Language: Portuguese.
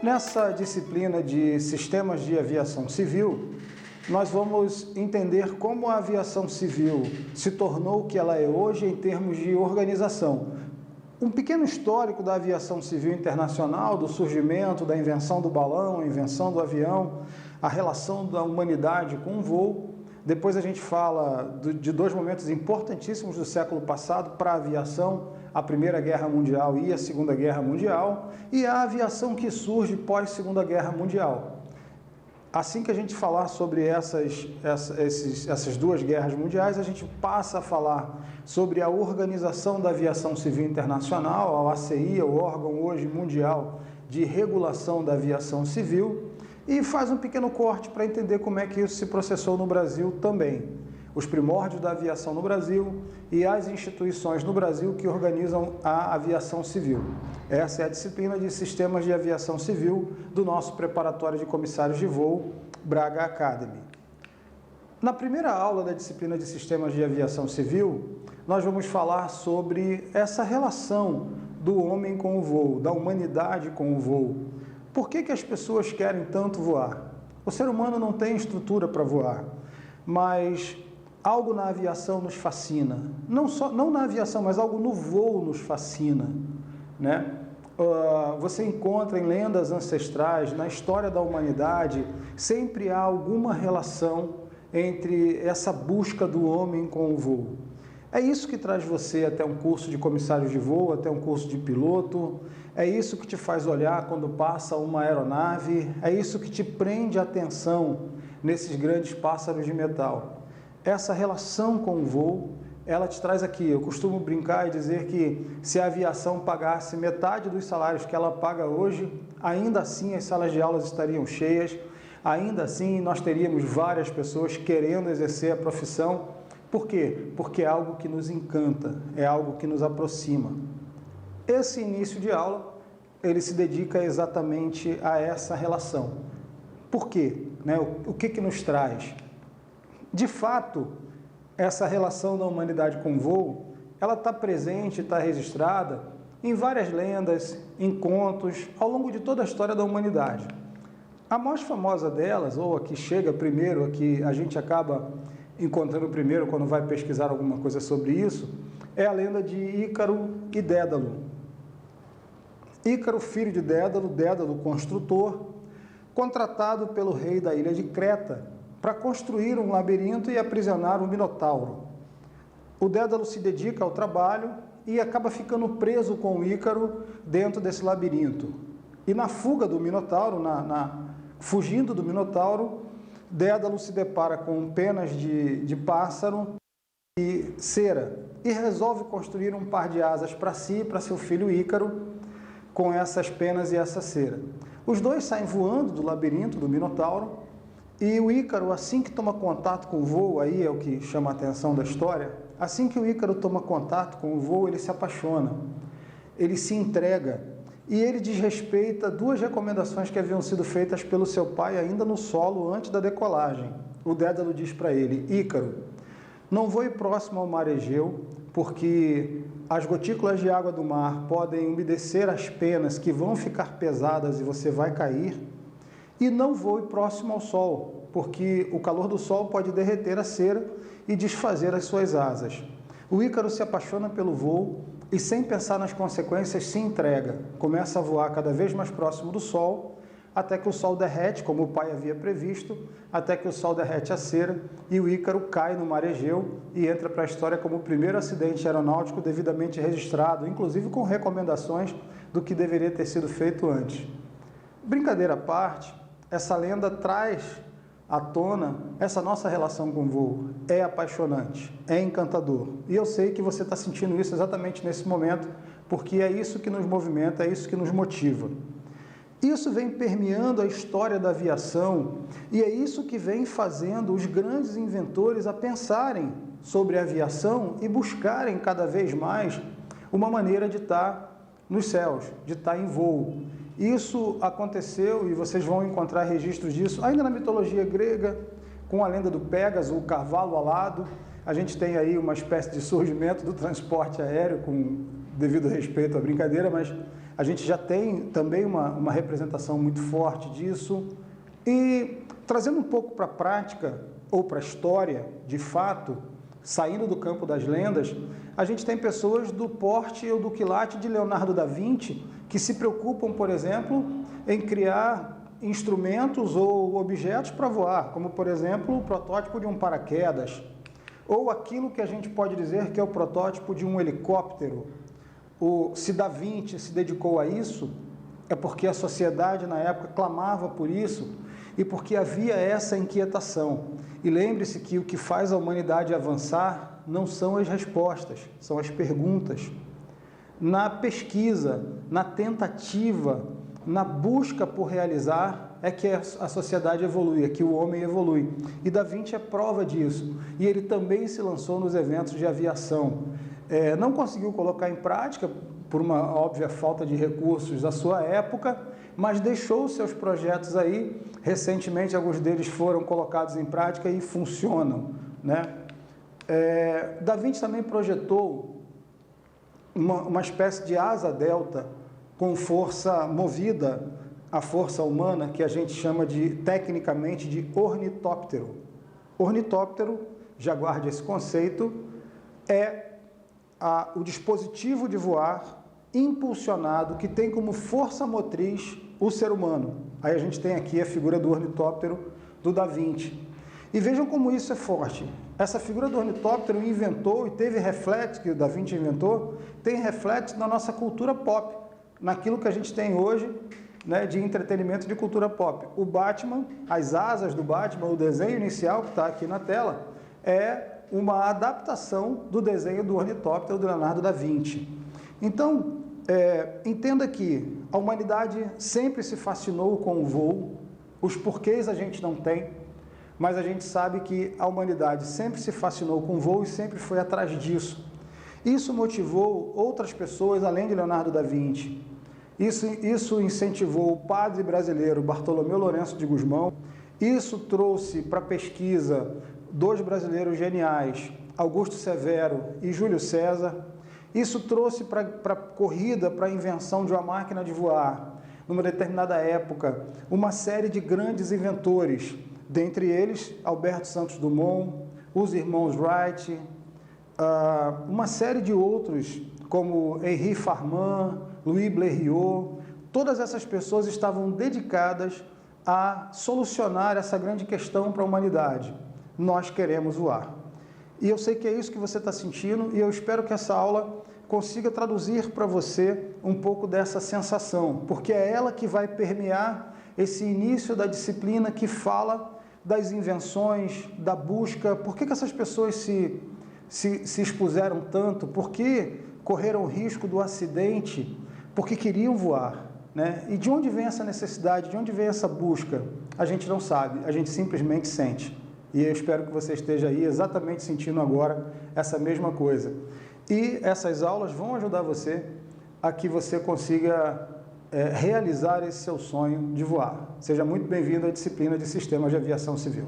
Nessa disciplina de Sistemas de Aviação Civil, nós vamos entender como a aviação civil se tornou o que ela é hoje em termos de organização. Um pequeno histórico da aviação civil internacional, do surgimento, da invenção do balão, a invenção do avião, a relação da humanidade com o voo. Depois a gente fala de dois momentos importantíssimos do século passado para a aviação, a Primeira Guerra Mundial e a Segunda Guerra Mundial, e a aviação que surge pós-Segunda Guerra Mundial. Assim que a gente falar sobre essas duas guerras mundiais, a gente passa a falar sobre a Organização da Aviação Civil Internacional, a OACI, o órgão hoje mundial de regulação da aviação civil, e faz um pequeno corte para entender como é que isso se processou no Brasil também. Os primórdios da aviação no Brasil e as instituições no Brasil que organizam a aviação civil. Essa é a disciplina de Sistemas de Aviação Civil do nosso preparatório de comissários de voo, Braga Academy. Na primeira aula da disciplina de Sistemas de Aviação Civil, nós vamos falar sobre essa relação do homem com o voo, da humanidade com o voo. Por que as pessoas querem tanto voar? O ser humano não tem estrutura para voar, mas algo na aviação nos fascina. Não na aviação, mas algo no voo nos fascina, né? Você encontra em lendas ancestrais, na história da humanidade, sempre há alguma relação entre essa busca do homem com o voo. É isso que traz você até um curso de comissário de voo, até um curso de piloto, é isso que te faz olhar quando passa uma aeronave, é isso que te prende a atenção nesses grandes pássaros de metal. Essa relação com o voo, ela te traz aqui. Eu costumo brincar e dizer que se a aviação pagasse metade dos salários que ela paga hoje, ainda assim as salas de aulas estariam cheias, ainda assim nós teríamos várias pessoas querendo exercer a profissão. Por quê? Porque é algo que nos encanta, é algo que nos aproxima. Esse início de aula, ele se dedica exatamente a essa relação. Por quê? O que nos traz? De fato, essa relação da humanidade com o voo, ela está presente, está registrada em várias lendas, em contos, ao longo de toda a história da humanidade. A mais famosa delas, ou a que chega primeiro, a que a gente acaba encontrando primeiro quando vai pesquisar alguma coisa sobre isso, é a lenda de Ícaro e Dédalo. Ícaro, filho de Dédalo, Dédalo construtor, contratado pelo rei da ilha de Creta, para construir um labirinto e aprisionar um minotauro. O Dédalo se dedica ao trabalho e acaba ficando preso com o Ícaro dentro desse labirinto. E na fuga do minotauro, fugindo do minotauro, Dédalo se depara com penas de pássaro e cera e resolve construir um par de asas para si e para seu filho Ícaro com essas penas e essa cera. Os dois saem voando do labirinto do minotauro. E o Ícaro, assim que toma contato com o voo, aí é o que chama a atenção da história, assim que o Ícaro toma contato com o voo, ele se apaixona, ele se entrega e ele desrespeita duas recomendações que haviam sido feitas pelo seu pai ainda no solo antes da decolagem. O Dédalo diz para ele: Ícaro, não voe próximo ao mar Egeu, porque as gotículas de água do mar podem umedecer as penas que vão ficar pesadas e você vai cair. E não voe próximo ao sol, porque o calor do sol pode derreter a cera e desfazer as suas asas. O Ícaro se apaixona pelo voo e, sem pensar nas consequências, se entrega. Começa a voar cada vez mais próximo do sol, até que o sol derrete, como o pai havia previsto, até que o sol derrete a cera e o Ícaro cai no mar Egeu e entra para a história como o primeiro acidente aeronáutico devidamente registrado, inclusive com recomendações do que deveria ter sido feito antes. Brincadeira à parte, essa lenda traz à tona essa nossa relação com o voo. É apaixonante, é encantador. E eu sei que você está sentindo isso exatamente nesse momento, porque é isso que nos movimenta, é isso que nos motiva. Isso vem permeando a história da aviação e é isso que vem fazendo os grandes inventores a pensarem sobre a aviação e buscarem cada vez mais uma maneira de estar nos céus, de estar em voo. Isso aconteceu, e vocês vão encontrar registros disso, ainda na mitologia grega, com a lenda do Pégaso, o cavalo alado. A gente tem aí uma espécie de surgimento do transporte aéreo, com devido respeito à brincadeira, mas a gente já tem também uma representação muito forte disso. E trazendo um pouco para a prática, ou para a história, de fato, saindo do campo das lendas, a gente tem pessoas do porte ou do quilate de Leonardo da Vinci que se preocupam, por exemplo, em criar instrumentos ou objetos para voar, como, por exemplo, o protótipo de um paraquedas, ou aquilo que a gente pode dizer que é o protótipo de um helicóptero. Se Da Vinci se dedicou a isso, é porque a sociedade na época clamava por isso e porque havia essa inquietação. E lembre-se que o que faz a humanidade avançar não são as respostas, são as perguntas. Na pesquisa, na tentativa, na busca por realizar, é que a sociedade evolui, é que o homem evolui. E Da Vinci é prova disso. E ele também se lançou nos eventos de aviação. Não conseguiu colocar em prática, por uma óbvia falta de recursos da sua época, mas deixou seus projetos aí. Recentemente, alguns deles foram colocados em prática e funcionam, né? Da Vinci também projetou uma espécie de asa delta com força movida à força humana, que a gente chama tecnicamente de ornitóptero. Ornitóptero, já guarde esse conceito, é o dispositivo de voar impulsionado que tem como força motriz o ser humano. Aí a gente tem aqui a figura do ornitóptero do Da Vinci. E vejam como isso é forte. Essa figura do ornitóptero inventou e teve reflexo, que o Da Vinci inventou, tem reflexo na nossa cultura pop, naquilo que a gente tem hoje, né, de entretenimento de cultura pop. O Batman, as asas do Batman, o desenho inicial que está aqui na tela, é uma adaptação do desenho do ornitóptero do Leonardo da Vinci. Então, entenda que a humanidade sempre se fascinou com o voo, os porquês a gente não tem, mas a gente sabe que a humanidade sempre se fascinou com o voo e sempre foi atrás disso. Isso motivou outras pessoas além de Leonardo da Vinci. Isso incentivou o padre brasileiro Bartolomeu Lourenço de Gusmão. Isso trouxe para a pesquisa dois brasileiros geniais, Augusto Severo e Júlio César. Isso trouxe para a corrida, para a invenção de uma máquina de voar, numa determinada época, uma série de grandes inventores, dentre eles Alberto Santos Dumont, os irmãos Wright, uma série de outros, como Henri Farman, Louis Blériot. Todas essas pessoas estavam dedicadas a solucionar essa grande questão para a humanidade. Nós queremos voar. E eu sei que é isso que você está sentindo e eu espero que essa aula consiga traduzir para você um pouco dessa sensação, porque é ela que vai permear esse início da disciplina que fala das invenções, da busca. Por que essas pessoas se expuseram tanto? Por que correram o risco do acidente? Porque queriam voar, né? E de onde vem essa necessidade? De onde vem essa busca? A gente não sabe, a gente simplesmente sente. E eu espero que você esteja aí exatamente sentindo agora essa mesma coisa. E essas aulas vão ajudar você a que você consiga realizar esse seu sonho de voar. Seja muito bem-vindo à disciplina de Sistemas de Aviação Civil.